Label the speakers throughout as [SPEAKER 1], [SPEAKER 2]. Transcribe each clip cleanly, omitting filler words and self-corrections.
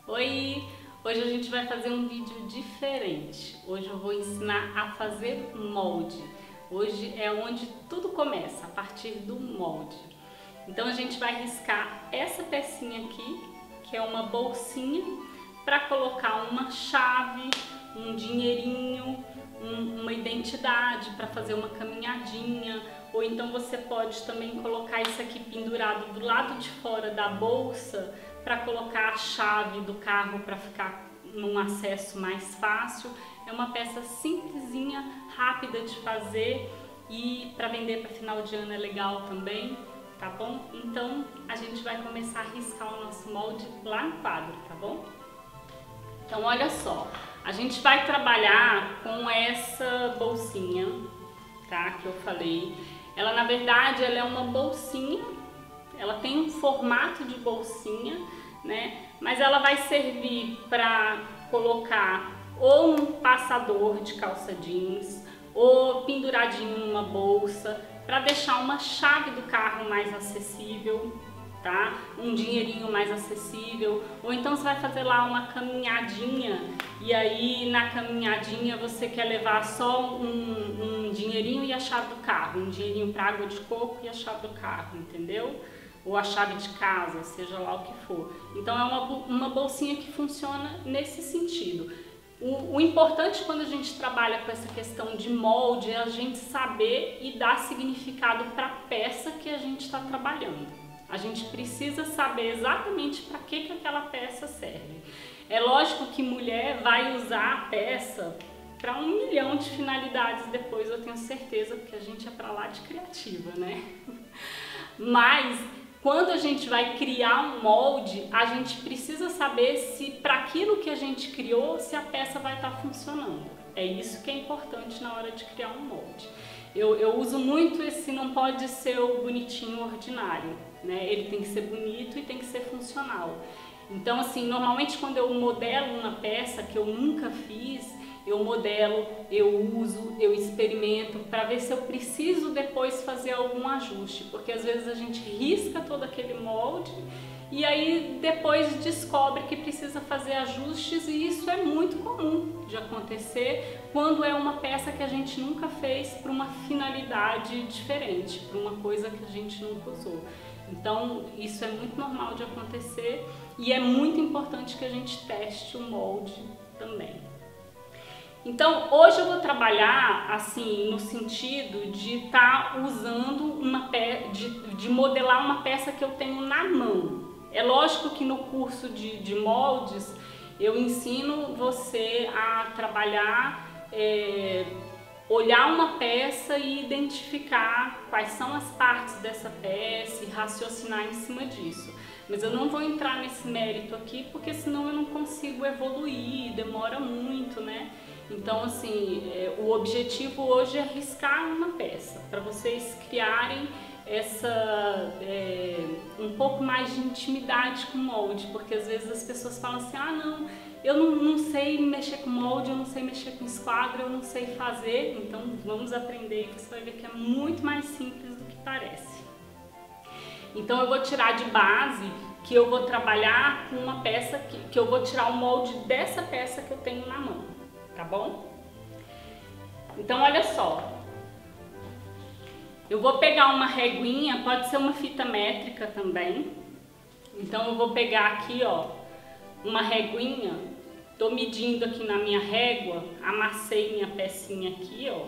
[SPEAKER 1] Oi! Hoje a gente vai fazer um vídeo diferente. Hoje eu vou ensinar a fazer molde. Hoje é onde tudo começa, a partir do molde. Então a gente vai riscar essa pecinha aqui, que é uma bolsinha, para colocar uma chave, um dinheirinho, uma identidade, para fazer uma caminhadinha. Ou então você pode também colocar isso aqui pendurado do lado de fora da bolsa para colocar a chave do carro para ficar num acesso mais fácil. É uma peça simplesinha, rápida de fazer e para vender para final de ano é legal também, tá bom? Então a gente vai começar a riscar o nosso molde lá no quadro, tá bom? Então olha só, a gente vai trabalhar com essa bolsinha, tá? Que eu falei. Ela na verdade ela é uma bolsinha, ela tem um formato de bolsinha, né? Mas ela vai servir para colocar ou um passador de calça jeans, ou penduradinho numa bolsa, para deixar uma chave do carro mais acessível, tá? Um dinheirinho mais acessível. Ou então você vai fazer lá uma caminhadinha e aí na caminhadinha você quer levar só um dinheirinho e a chave do carro, um dinheirinho para água de coco e a chave do carro, entendeu? Ou a chave de casa, seja lá o que for. Então é uma bolsinha que funciona nesse sentido. O importante quando a gente trabalha com essa questão de molde é a gente saber e dar significado para a peça que a gente está trabalhando. A gente precisa saber exatamente para que aquela peça serve. É lógico que mulher vai usar a peça para 1 milhão de finalidades depois, eu tenho certeza, porque a gente é para lá de criativa, né? Mas quando a gente vai criar um molde, a gente precisa saber se para aquilo que a gente criou, se a peça vai estar funcionando. É isso que é importante na hora de criar um molde. Eu uso muito esse não pode ser o bonitinho ordinário, né? Ele tem que ser bonito e tem que ser funcional. Então assim, normalmente quando eu modelo uma peça que eu nunca fiz, eu modelo, eu uso, eu experimento para ver se eu preciso depois fazer algum ajuste, porque às vezes a gente risca todo aquele molde e aí depois descobre que precisa fazer ajustes, e isso é muito comum de acontecer quando é uma peça que a gente nunca fez para uma finalidade diferente, para uma coisa que a gente nunca usou. Então isso é muito normal de acontecer e é muito importante que a gente teste o molde também. Então hoje eu vou trabalhar assim no sentido de estar usando de modelar uma peça que eu tenho na mão. É lógico que no curso de moldes eu ensino você a trabalhar, olhar uma peça e identificar quais são as partes dessa peça e raciocinar em cima disso. Mas eu não vou entrar nesse mérito aqui porque senão eu não consigo evoluir, demora muito, né? Então assim, o objetivo hoje é riscar uma peça, para vocês criarem um pouco mais de intimidade com o molde, porque às vezes as pessoas falam assim, ah não, eu não sei mexer com molde, eu não sei mexer com esquadro, eu não sei fazer. Então vamos aprender que você vai ver que é muito mais simples do que parece. Então eu vou tirar de base que eu vou trabalhar com uma peça que eu vou tirar o molde dessa peça que eu tenho na mão, tá bom? Então olha só, eu vou pegar uma reguinha, pode ser uma fita métrica também. Então eu vou pegar aqui, ó, uma reguinha, tô medindo aqui na minha régua, amassei minha pecinha aqui, ó,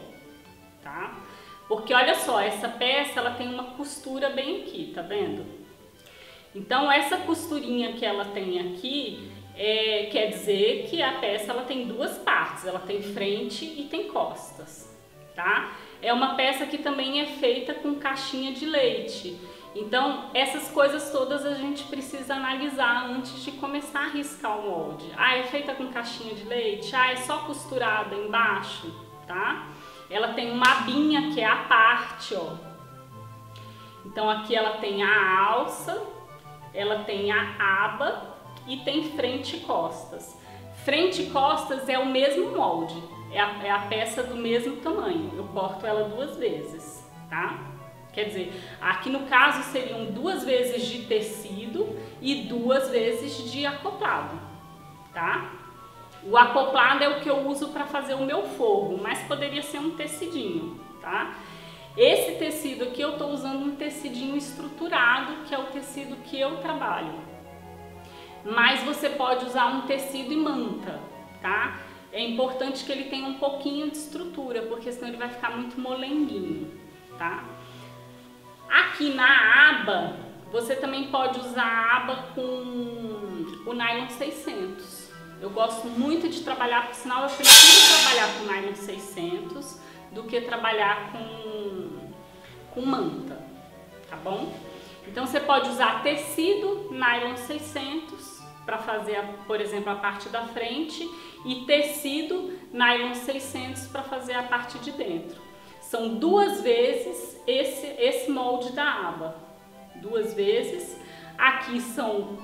[SPEAKER 1] tá? Porque olha só, essa peça ela tem uma costura bem aqui, tá vendo? Então essa costurinha que ela tem aqui quer dizer que a peça ela tem duas partes, ela tem frente e tem costas, tá? É uma peça que também é feita com caixinha de leite. Então essas coisas todas a gente precisa analisar antes de começar a riscar o molde. Ah, é feita com caixinha de leite? Ah, é só costurada embaixo, tá? Ela tem uma abinha que é a parte, ó. Então aqui ela tem a alça, ela tem a aba e tem frente e costas. Frente e costas é o mesmo molde, é a peça do mesmo tamanho. Eu corto ela 2 vezes, tá? Quer dizer, aqui no caso seriam 2 vezes de tecido e 2 vezes de acoplado, tá? O acoplado é o que eu uso para fazer o meu forro, mas poderia ser um tecidinho, tá? Esse tecido aqui eu estou usando um tecidinho estruturado, que é o tecido que eu trabalho. Mas você pode usar um tecido e manta, tá? É importante que ele tenha um pouquinho de estrutura, porque senão ele vai ficar muito molenguinho, tá? Aqui na aba, você também pode usar a aba com o nylon 600. Eu gosto muito de trabalhar, por sinal eu prefiro trabalhar com nylon 600 do que trabalhar com manta, tá bom? Então você pode usar tecido nylon 600 para fazer, por exemplo, a parte da frente e tecido nylon 600 para fazer a parte de dentro. São 2 vezes esse molde da aba, 2 vezes. Aqui são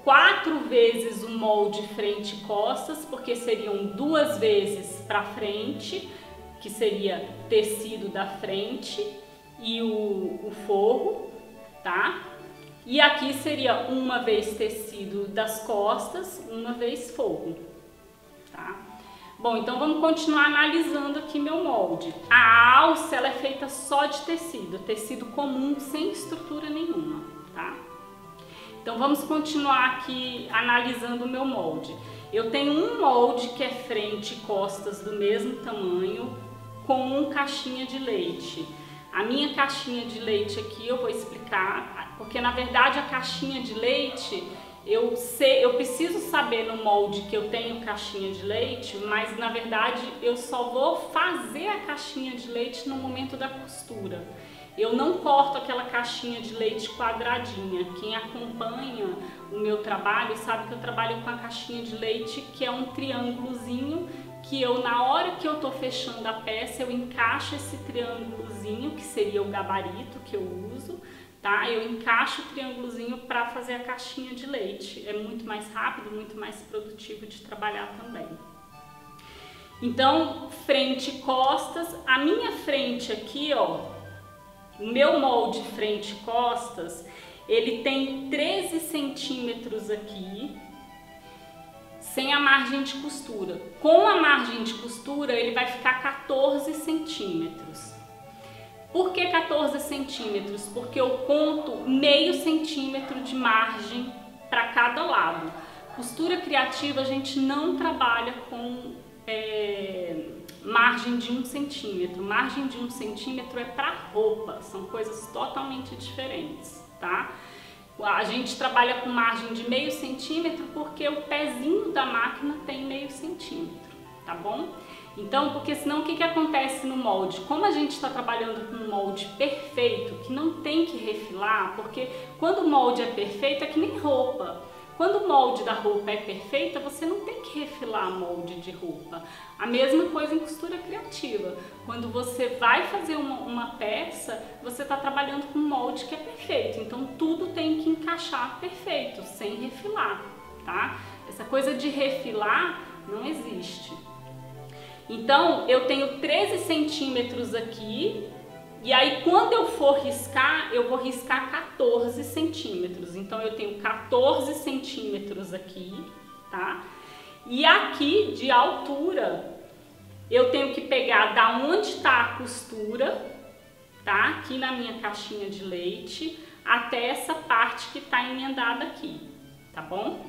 [SPEAKER 1] 4 vezes o molde frente e costas, porque seriam 2 vezes para frente, que seria tecido da frente e o forro, tá? E aqui seria 1 vez tecido das costas, 1 vez forro, tá? Bom, então vamos continuar analisando aqui meu molde. A alça, ela é feita só de tecido comum, sem estrutura nenhuma, tá? Então vamos continuar aqui analisando o meu molde. Eu tenho um molde que é frente e costas do mesmo tamanho, com caixinha de leite. A minha caixinha de leite aqui eu vou explicar, porque na verdade a caixinha de leite, eu preciso saber no molde que eu tenho caixinha de leite, mas na verdade eu só vou fazer a caixinha de leite no momento da costura. Eu não corto aquela caixinha de leite quadradinha. Quem acompanha o meu trabalho sabe que eu trabalho com a caixinha de leite que é um triângulozinho, que eu, na hora que eu tô fechando a peça, eu encaixo esse triângulozinho, que seria o gabarito que eu uso, tá? Eu encaixo o triângulozinho para fazer a caixinha de leite. É muito mais rápido, muito mais produtivo de trabalhar também. Então, frente e costas. A minha frente aqui, ó, o meu molde frente e costas, ele tem 13 centímetros aqui, sem a margem de costura. Com a margem de costura, ele vai ficar 14 centímetros. Por que 14 centímetros? Porque eu conto meio centímetro de margem para cada lado. Costura criativa, a gente não trabalha com margem de 1 centímetro. Margem de 1 centímetro é para roupa, são coisas totalmente diferentes, tá? A gente trabalha com margem de meio centímetro porque o pezinho da máquina tem meio centímetro, tá bom? Então, porque senão o que acontece no molde? Como a gente está trabalhando com um molde perfeito, que não tem que refilar, porque quando o molde é perfeito é que nem roupa. Quando o molde da roupa é perfeita, você não tem que refilar molde de roupa. A mesma coisa em costura criativa. Quando você vai fazer uma peça, você está trabalhando com um molde que é perfeito. Então tudo tem que encaixar perfeito, sem refilar, tá? Essa coisa de refilar não existe. Então eu tenho 13 centímetros aqui. E aí, quando eu for riscar, eu vou riscar 14 centímetros. Então, eu tenho 14 centímetros aqui, tá? E aqui, de altura, eu tenho que pegar da onde está a costura, tá? Aqui na minha caixinha de leite, até essa parte que está emendada aqui, tá bom?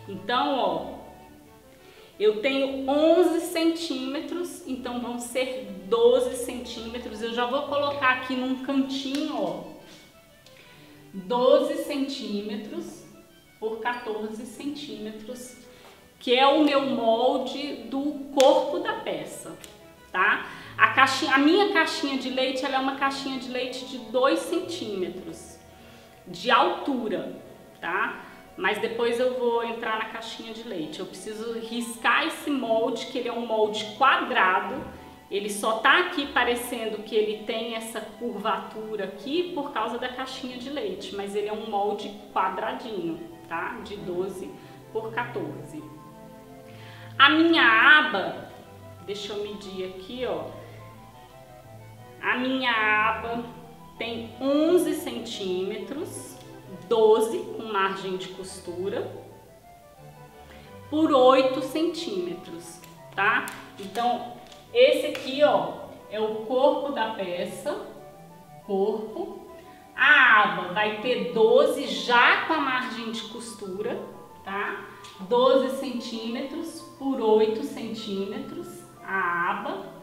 [SPEAKER 1] Então, ó, eu tenho 11 centímetros, então vão ser 12 centímetros. Eu já vou colocar aqui num cantinho, ó, 12 centímetros por 14 centímetros, que é o meu molde do corpo da peça, tá? A minha caixinha de leite, ela é uma caixinha de leite de 2 centímetros de altura, tá? Mas depois eu vou entrar na caixinha de leite. Eu preciso riscar esse molde, que ele é um molde quadrado. Ele só tá aqui parecendo que ele tem essa curvatura aqui por causa da caixinha de leite, mas ele é um molde quadradinho, tá? De 12 por 14. A minha aba, deixa eu medir aqui, ó. A minha aba tem 11 centímetros. 12 com margem de costura. por 8 centímetros, tá? Então, esse aqui, ó, é o corpo da peça, corpo. A aba vai ter 12 já com a margem de costura, tá? 12 centímetros por 8 centímetros, a aba.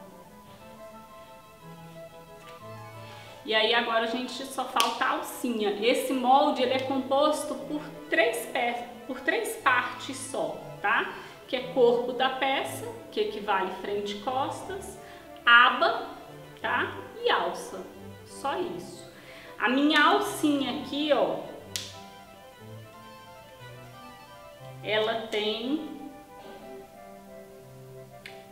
[SPEAKER 1] E aí agora a gente só falta a alcinha. Esse molde ele é composto por três partes só, tá? Que é corpo da peça, que equivale frente e costas, aba, tá? E alça. Só isso. A minha alcinha aqui, ó, ela tem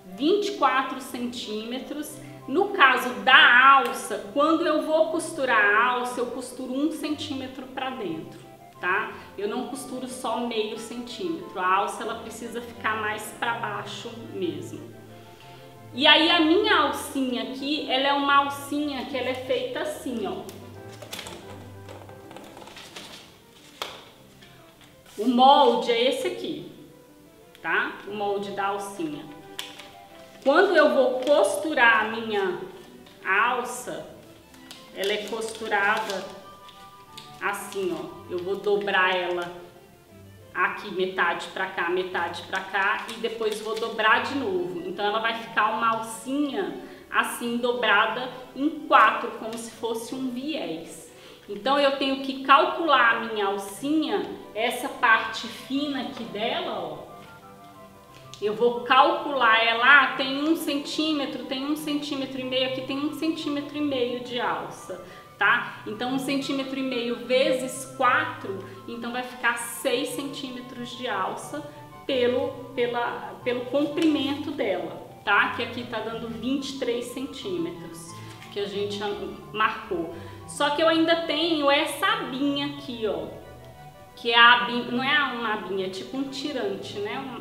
[SPEAKER 1] 24 centímetros. No caso da alça, quando eu vou costurar a alça, eu costuro 1 centímetro para dentro, tá? Eu não costuro só meio centímetro. A alça ela precisa ficar mais para baixo mesmo. E aí a minha alcinha aqui, ela é uma alcinha que ela é feita assim, ó. O molde é esse aqui, tá? O molde da alcinha. Quando eu vou costurar a minha alça, ela é costurada assim, ó. Eu vou dobrar ela aqui metade pra cá e depois vou dobrar de novo. Então ela vai ficar uma alcinha assim dobrada em 4, como se fosse um viés. Então eu tenho que calcular a minha alcinha, essa parte fina aqui dela, ó. Eu vou calcular ela, tem 1 centímetro, tem 1,5 centímetro, aqui tem 1,5 centímetro de alça, tá? Então 1,5 centímetro vezes 4, então vai ficar 6 centímetros de alça pelo comprimento dela, tá? Que aqui tá dando 23 centímetros, que a gente marcou. Só que eu ainda tenho essa abinha aqui, ó, que é a abinha, não é uma abinha, é tipo um tirante, né?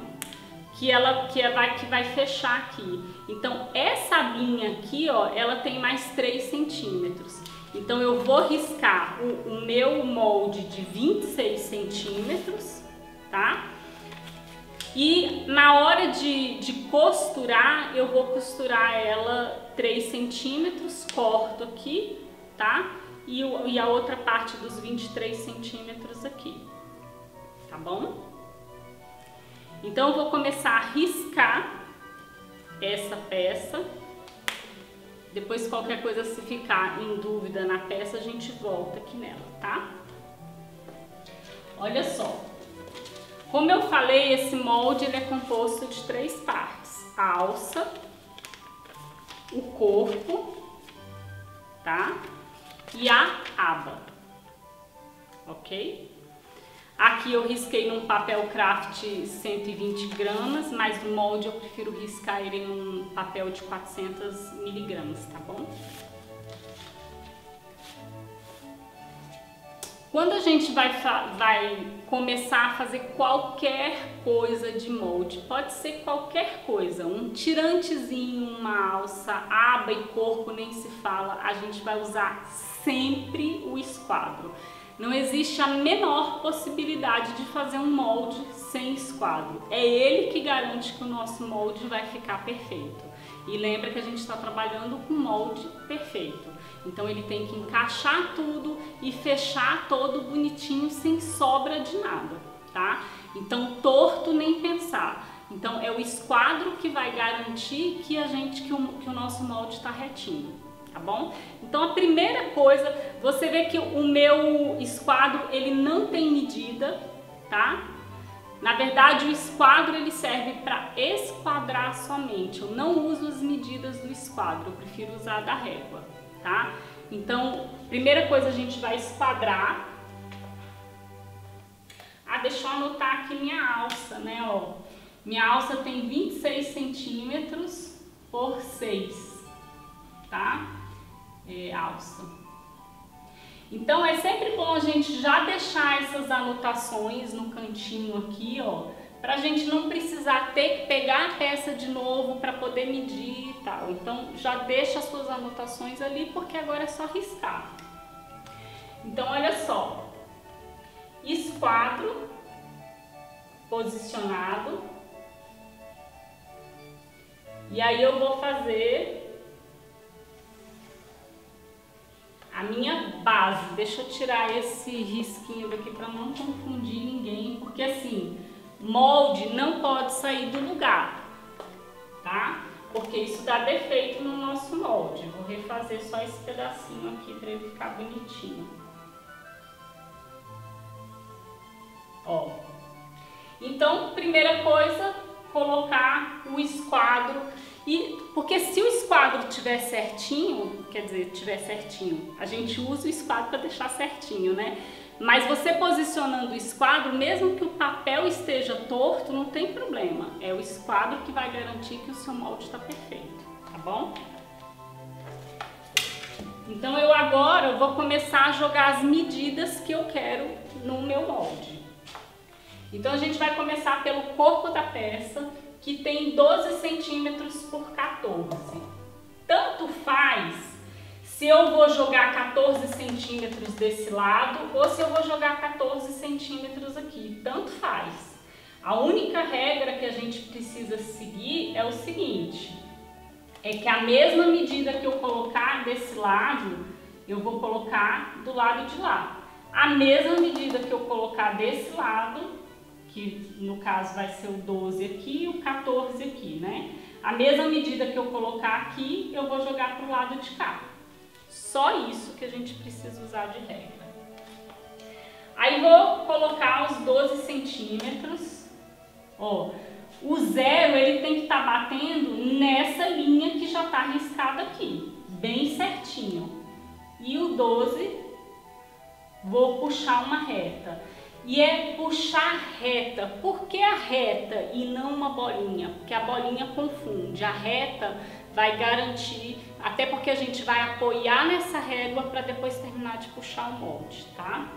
[SPEAKER 1] Que vai fechar aqui. Então essa abinha aqui, ó, ela tem mais 3 centímetros. Então eu vou riscar o meu molde de 26 centímetros, tá? E na hora de costurar, eu vou costurar ela 3 centímetros, corto aqui, tá? E a outra parte dos 23 centímetros aqui, tá bom? Então eu vou começar a riscar essa peça. Depois qualquer coisa, se ficar em dúvida na peça, a gente volta aqui nela, tá? Olha só. Como eu falei, esse molde ele é composto de 3 partes. A alça, o corpo, tá? E a aba, ok? Aqui eu risquei num papel craft 120 gramas, mas no molde eu prefiro riscar ele num papel de 400 miligramas, tá bom? Quando a gente vai começar a fazer qualquer coisa de molde, pode ser qualquer coisa, um tirantezinho, uma alça, aba e corpo nem se fala, a gente vai usar sempre o esquadro. Não existe a menor possibilidade de fazer um molde sem esquadro. É ele que garante que o nosso molde vai ficar perfeito. E lembra que a gente está trabalhando com molde perfeito. Então ele tem que encaixar tudo e fechar todo bonitinho, sem sobra de nada, tá? Então torto nem pensar. Então é o esquadro que vai garantir que o nosso molde está retinho. Tá bom? Então a primeira coisa, você vê que o meu esquadro ele não tem medida, tá? Na verdade o esquadro ele serve para esquadrar somente. Eu não uso as medidas do esquadro, eu prefiro usar da régua, tá? Então, primeira coisa, a gente vai esquadrar. Deixa eu anotar aqui minha alça, né? Ó, minha alça tem 26 centímetros por 6, tá? Alça. Então é sempre bom a gente já deixar essas anotações no cantinho aqui, ó, pra gente não precisar ter que pegar a peça de novo para poder medir e tal. Então já deixa as suas anotações ali, porque agora é só riscar. Então olha só, esquadro posicionado. E aí eu vou fazer a minha base. Deixa eu tirar esse risquinho daqui para não confundir ninguém, porque assim, molde não pode sair do lugar, tá? Porque isso dá defeito no nosso molde. Vou refazer só esse pedacinho aqui para ele ficar bonitinho. Ó. Então, primeira coisa, colocar o esquadro. Porque se o esquadro tiver certinho, quer dizer, tiver certinho, a gente usa o esquadro para deixar certinho, né? Mas você posicionando o esquadro, mesmo que o papel esteja torto, não tem problema. É o esquadro que vai garantir que o seu molde está perfeito, tá bom? Então eu agora vou começar a jogar as medidas que eu quero no meu molde. Então a gente vai começar pelo corpo da peça, que tem 12 centímetros por 14. Tanto faz se eu vou jogar 14 centímetros desse lado ou se eu vou jogar 14 centímetros aqui, tanto faz. A única regra que a gente precisa seguir é o seguinte, é que a mesma medida que eu colocar desse lado, eu vou colocar do lado de lá. A mesma medida que eu colocar desse lado, que no caso vai ser o 12 aqui e o 14 aqui, né? A mesma medida que eu colocar aqui, eu vou jogar para o lado de cá. Só isso que a gente precisa usar de regra. Aí vou colocar os 12 centímetros. Ó, o 0 ele tem que estar batendo nessa linha que já está riscada aqui, bem certinho. E o 12, vou puxar uma reta. E é puxar reta. Por que a reta e não uma bolinha? Porque a bolinha confunde. A reta vai garantir, até porque a gente vai apoiar nessa régua para depois terminar de puxar o molde, tá?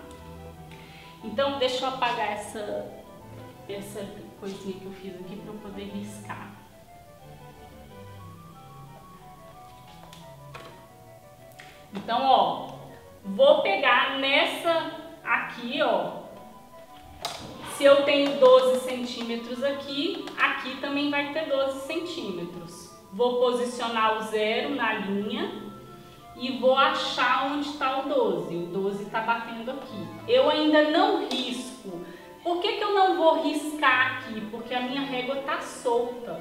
[SPEAKER 1] Então deixa eu apagar essa coisinha que eu fiz aqui para eu poder riscar. Então, ó, vou pegar nessa aqui, ó. Se eu tenho 12 centímetros aqui, aqui também vai ter 12 centímetros. Vou posicionar o 0 na linha e vou achar onde está o 12. O 12 está batendo aqui. Eu ainda não risco. Por que eu não vou riscar aqui? Porque a minha régua está solta.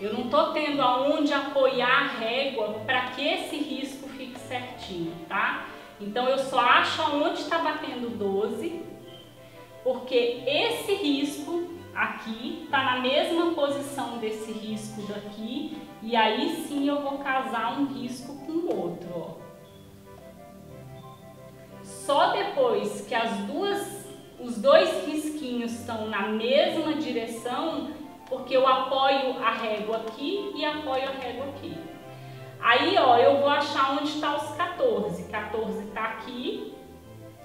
[SPEAKER 1] Eu não estou tendo aonde apoiar a régua para que esse risco fique certinho, tá? Então eu só acho aonde está batendo 12, porque esse risco aqui está na mesma posição desse risco daqui, e aí sim eu vou casar um risco com o outro, ó. Só depois que os dois risquinhos estão na mesma direção, porque eu apoio a régua aqui e apoio a régua aqui. Aí, ó, eu vou achar onde está os 14. 14 está aqui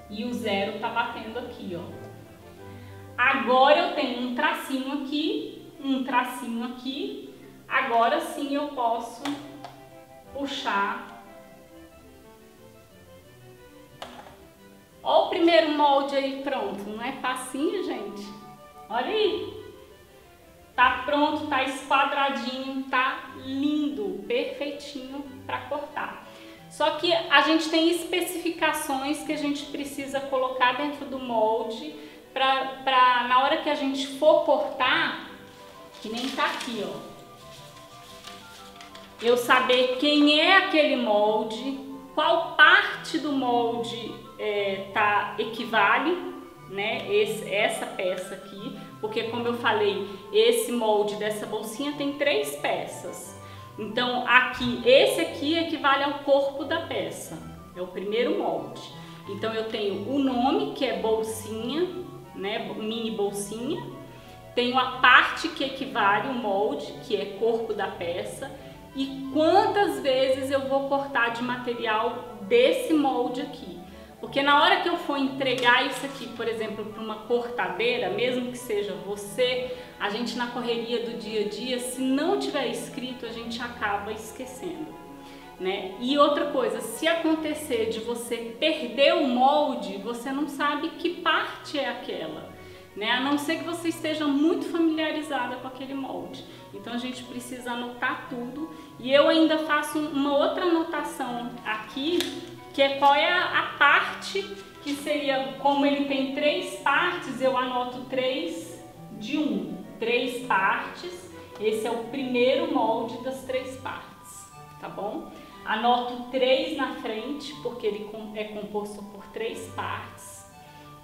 [SPEAKER 1] e o 0 está batendo aqui, ó. Agora eu tenho um tracinho aqui, um tracinho aqui. Agora sim eu posso puxar. Ó o primeiro molde aí pronto, não é facinho, gente? Olha aí. Tá pronto, tá esquadradinho, tá lindo, perfeitinho para cortar. Só que a gente tem especificações que a gente precisa colocar dentro do molde para na hora que a gente for cortar, que nem tá aqui, ó, eu saber quem é aquele molde, qual parte do molde equivale, né, essa peça aqui, porque como eu falei, esse molde dessa bolsinha tem 3 peças. Então aqui, esse aqui equivale ao corpo da peça, é o primeiro molde. Então eu tenho o nome, que é bolsinha, né, mini bolsinha. Tenho a parte que equivale ao molde, que é corpo da peça. E quantas vezes eu vou cortar de material desse molde aqui. Porque na hora que eu for entregar isso aqui, por exemplo, para uma cortadeira, mesmo que seja você, a gente na correria do dia a dia, se não tiver escrito, a gente acaba esquecendo, né? E outra coisa, se acontecer de você perder o molde, você não sabe que parte é aquela. né? A não ser que você esteja muito familiarizada com aquele molde. Então a gente precisa anotar tudo. E eu ainda faço uma outra anotação aqui, que é qual é a parte que seria, como ele tem 3 partes, eu anoto 3 de 1. 3 partes, esse é o primeiro molde das 3 partes, tá bom? Anoto 3 na frente, porque ele é composto por 3 partes,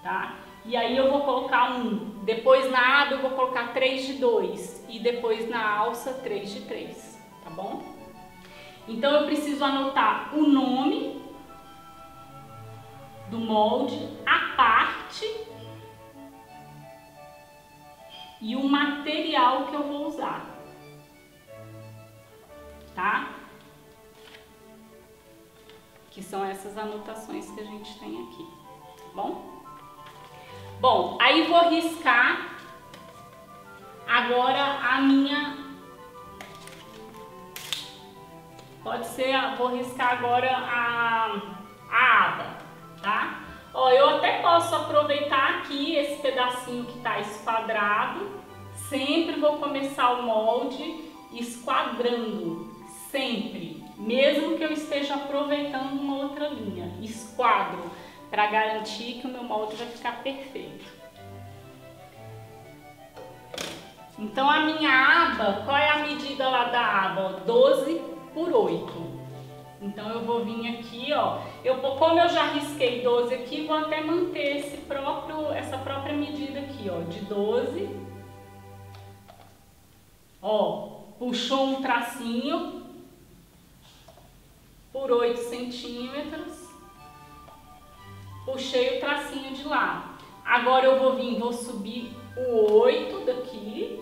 [SPEAKER 1] tá? E aí eu vou colocar 1, depois na aba eu vou colocar 3 de 2 e depois na alça 3 de 3, tá bom? Então eu preciso anotar o nome do molde, a parte e o material que eu vou usar, tá? Que são essas anotações que a gente tem aqui, tá bom? Bom, aí vou riscar agora a minha, pode ser, vou riscar agora a aba, tá? Ó, eu até posso aproveitar aqui esse pedacinho que tá esquadrado, sempre vou começar o molde esquadrando, sempre, mesmo que eu esteja aproveitando uma outra linha, esquadro, para garantir que o meu molde vai ficar perfeito. Então a minha aba, qual é a medida lá da aba? 12 por 8. Então eu vou vir aqui, ó, como eu já risquei 12 aqui, vou até manter essa própria medida aqui, ó, de 12. Ó, puxou um tracinho por 8 centímetros, puxei o tracinho de lá. Agora eu vou subir o 8 daqui,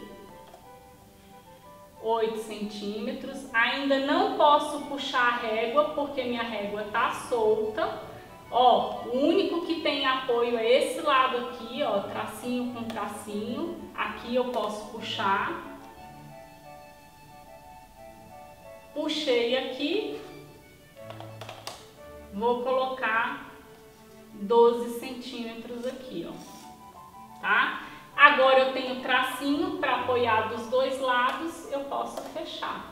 [SPEAKER 1] 8 centímetros, ainda não posso puxar a régua porque minha régua tá solta. Ó, o único que tem apoio é esse lado aqui, ó, tracinho com tracinho, aqui eu posso puxar. Puxei aqui, vou colocar 12 centímetros aqui, ó, tá? Agora eu tenho tracinho para apoiar dos dois lados, eu posso fechar.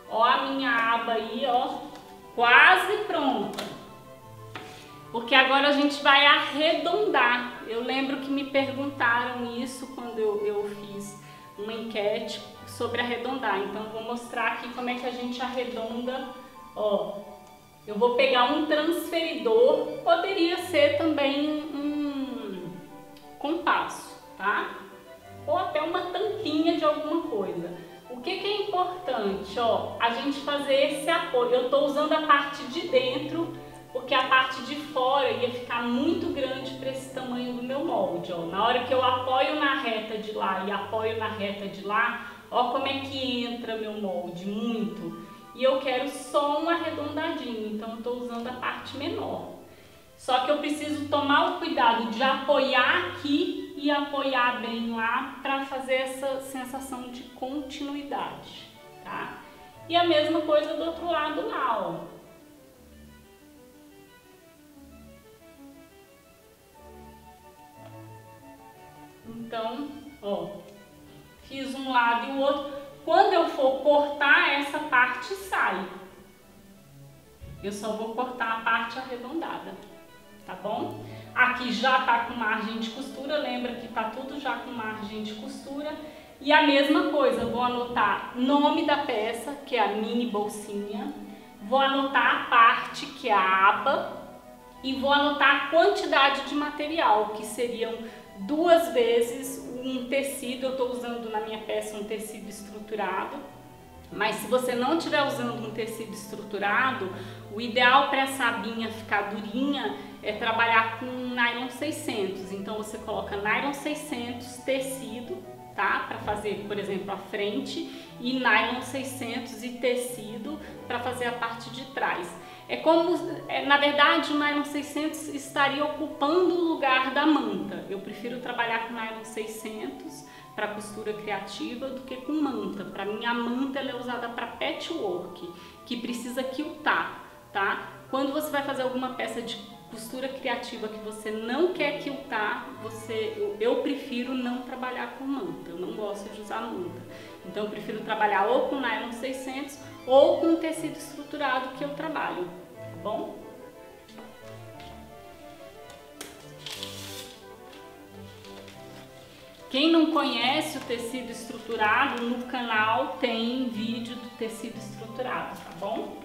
[SPEAKER 1] Ó a minha aba aí, ó, quase pronta. Porque agora a gente vai arredondar. Eu lembro que me perguntaram isso quando eu fiz uma enquete sobre arredondar. Então eu vou mostrar aqui como é que a gente arredonda, ó. Eu vou pegar um transferidor, poderia ser também um compasso, tá? Ou até uma tampinha de alguma coisa. O que é importante, ó, a gente fazer esse apoio. Eu tô usando a parte de dentro, porque a parte de fora ia ficar muito grande para esse tamanho do meu molde, ó. Na hora que eu apoio na reta de lá e apoio na reta de lá, ó como é que entra meu molde, muito. E eu quero só um arredondadinho, então eu tô usando a parte menor. Só que eu preciso tomar o cuidado de apoiar aqui e apoiar bem lá para fazer essa sensação de continuidade, tá? E a mesma coisa do outro lado lá, ó. Então, ó, fiz um lado e o outro. Quando eu for cortar, essa parte sai. Eu só vou cortar a parte arredondada, tá bom? Aqui já tá com margem de costura, lembra que tá tudo já com margem de costura. E a mesma coisa, vou anotar nome da peça, que é a mini bolsinha. Vou anotar a parte, que é a aba. E vou anotar a quantidade de material, que seriam 2 vezes um tecido. Eu estou usando na minha peça um tecido estruturado, mas se você não estiver usando um tecido estruturado, o ideal para essa abinha ficar durinha é trabalhar com nylon 600. Então você coloca nylon 600 tecido, tá? Para fazer, por exemplo, a frente, e nylon 600 e tecido para fazer a parte de trás. É como, na verdade, o nylon 600 estaria ocupando o lugar da manta. Eu prefiro trabalhar com nylon 600 para costura criativa do que com manta. Para mim, a manta ela é usada para patchwork, que precisa quiltar, tá? Quando você vai fazer alguma peça de costura criativa que você não quer quiltar, eu prefiro não trabalhar com manta, eu não gosto de usar manta. Então eu prefiro trabalhar ou com nylon 600 ou com tecido estruturado que eu trabalho, tá bom? Quem não conhece o tecido estruturado, no canal tem vídeo do tecido estruturado, tá bom?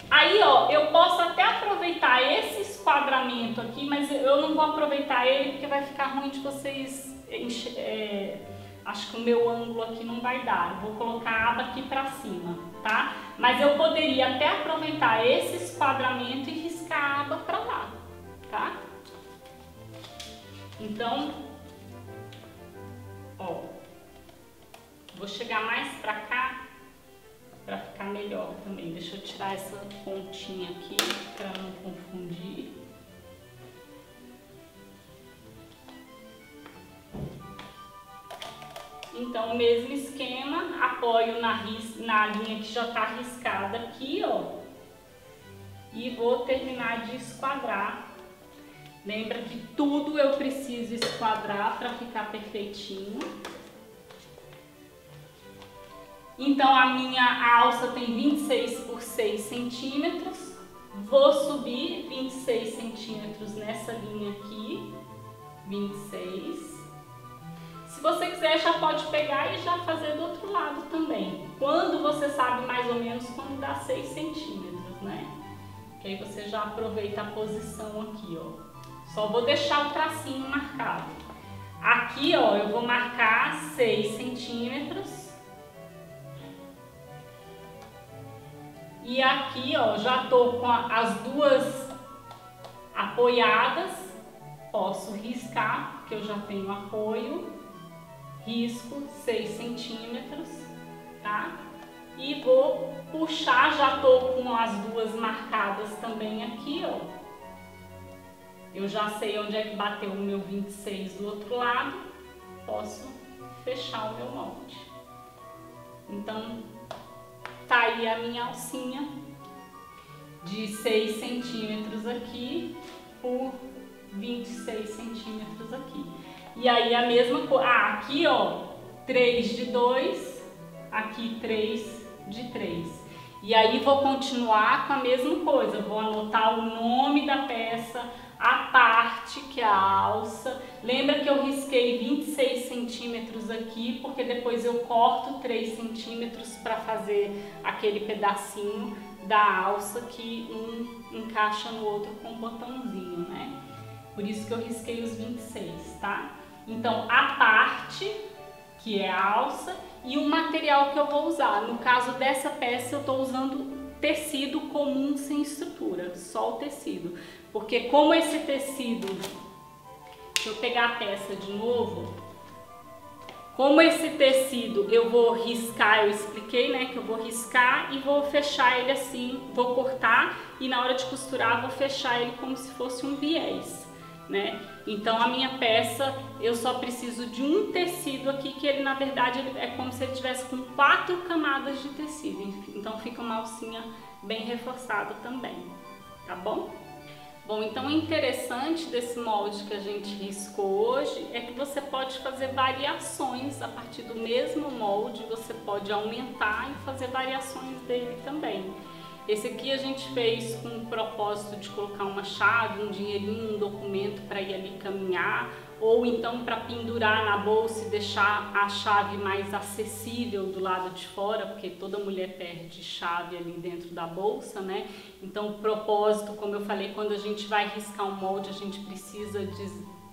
[SPEAKER 1] Aí, ó, eu posso até aproveitar esse esquadramento aqui, mas eu não vou aproveitar ele porque vai ficar ruim de vocês acho que o meu ângulo aqui não vai dar. Eu vou colocar a aba aqui pra cima, tá? Mas eu poderia até aproveitar esse esquadramento e riscar a aba pra lá, tá? Então, ó, vou chegar mais pra cá para ficar melhor também. Deixa eu tirar essa pontinha aqui para não confundir. Então, o mesmo esquema, apoio na linha que já está riscada aqui, ó, e vou terminar de esquadrar. Lembra que tudo eu preciso esquadrar para ficar perfeitinho. Então a minha alça tem 26 por 6 centímetros, vou subir 26 centímetros nessa linha aqui, 26. Se você quiser já pode pegar e já fazer do outro lado também, quando você sabe mais ou menos quando dá 6 centímetros, né? Que aí você já aproveita a posição aqui, ó. Só vou deixar o tracinho marcado. Aqui, ó, eu vou marcar 6 centímetros. E aqui, ó, já tô com as duas apoiadas, posso riscar, porque eu já tenho apoio, risco 6 centímetros, tá? E vou puxar, já tô com as duas marcadas também aqui, ó. Eu já sei onde é que bateu o meu 26 do outro lado, posso fechar o meu molde. Então, tá aí a minha alcinha de 6 centímetros aqui por 26 centímetros aqui. E aí a mesma coisa, aqui ó, 3 de 2, aqui 3 de 3. E aí vou continuar com a mesma coisa, vou anotar o nome da peça, a parte que é a alça. Lembra que eu risquei 26 centímetros aqui, porque depois eu corto 3 centímetros para fazer aquele pedacinho da alça que um encaixa no outro com um botãozinho, né? Por isso que eu risquei os 26, tá? Então, a parte, que é a alça, e o material que eu vou usar. No caso dessa peça, eu estou usando tecido comum sem estrutura, só o tecido. Porque como esse tecido, deixa eu pegar a peça de novo, como esse tecido eu vou riscar, eu expliquei, né, que eu vou riscar e vou fechar ele assim, vou cortar e na hora de costurar vou fechar ele como se fosse um viés, né? Então a minha peça, eu só preciso de um tecido aqui, que ele na verdade é como se ele tivesse com 4 camadas de tecido, então fica uma alcinha bem reforçada também, tá bom? Bom, então o interessante desse molde que a gente riscou hoje é que você pode fazer variações a partir do mesmo molde, você pode aumentar e fazer variações dele também. Esse aqui a gente fez com o propósito de colocar uma chave, um dinheirinho, um documento para ir ali caminhar, ou então para pendurar na bolsa e deixar a chave mais acessível do lado de fora, porque toda mulher perde chave ali dentro da bolsa, né? Então o propósito, como eu falei, quando a gente vai riscar um molde, a gente precisa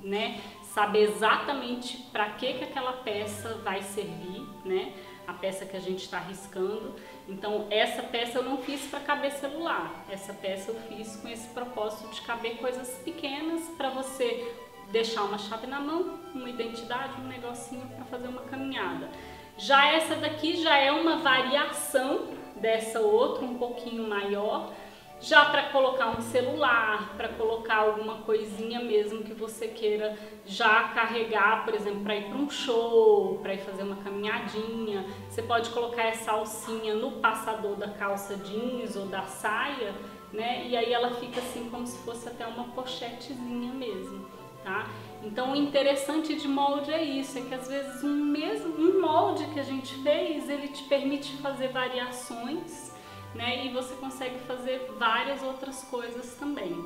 [SPEAKER 1] né, saber exatamente para que aquela peça vai servir, né? A peça que a gente está riscando. Então essa peça eu não fiz para caber celular, essa peça eu fiz com esse propósito de caber coisas pequenas para você deixar uma chave na mão, uma identidade, um negocinho para fazer uma caminhada. Já essa daqui já é uma variação dessa outra, um pouquinho maior, já para colocar um celular, para colocar alguma coisinha mesmo que você queira já carregar, por exemplo, para ir para um show, para ir fazer uma caminhadinha. Você pode colocar essa alcinha no passador da calça jeans ou da saia né? E aí ela fica assim como se fosse até uma pochetezinha mesmo, tá? Então o interessante de molde é isso, é que às vezes um molde que a gente fez, ele te permite fazer variações, né? E você consegue fazer várias outras coisas também.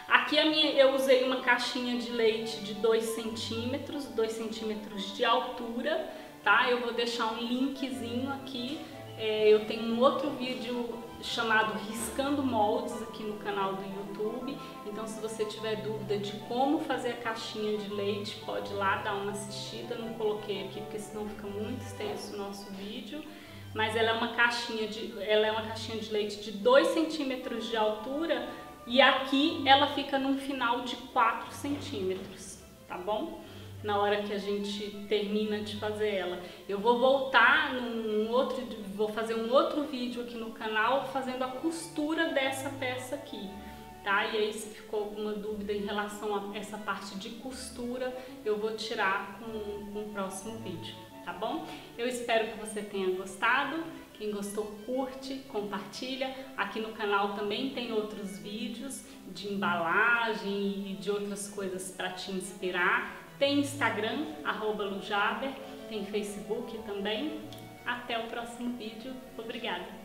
[SPEAKER 1] Aqui eu usei uma caixinha de leite de 2 centímetros, 2 centímetros de altura, tá? Eu vou deixar um linkzinho aqui. Eu tenho um outro vídeo chamado Riscando Moldes aqui no canal do YouTube. Então, se você tiver dúvida de como fazer a caixinha de leite, pode ir lá dar uma assistida. Não coloquei aqui porque senão fica muito extenso o nosso vídeo. Mas ela é uma caixinha de leite de 2 centímetros de altura e aqui ela fica num final de 4 centímetros, tá bom? Na hora que a gente termina de fazer ela. Eu vou voltar vou fazer um outro vídeo aqui no canal fazendo a costura dessa peça aqui, tá? E aí se ficou alguma dúvida em relação a essa parte de costura, eu vou tirar com o próximo vídeo, tá bom? Eu espero que você tenha gostado. Quem gostou, curte, compartilha. Aqui no canal também tem outros vídeos de embalagem e de outras coisas para te inspirar. Tem Instagram, @lujaber, tem Facebook também. Até o próximo vídeo. Obrigada!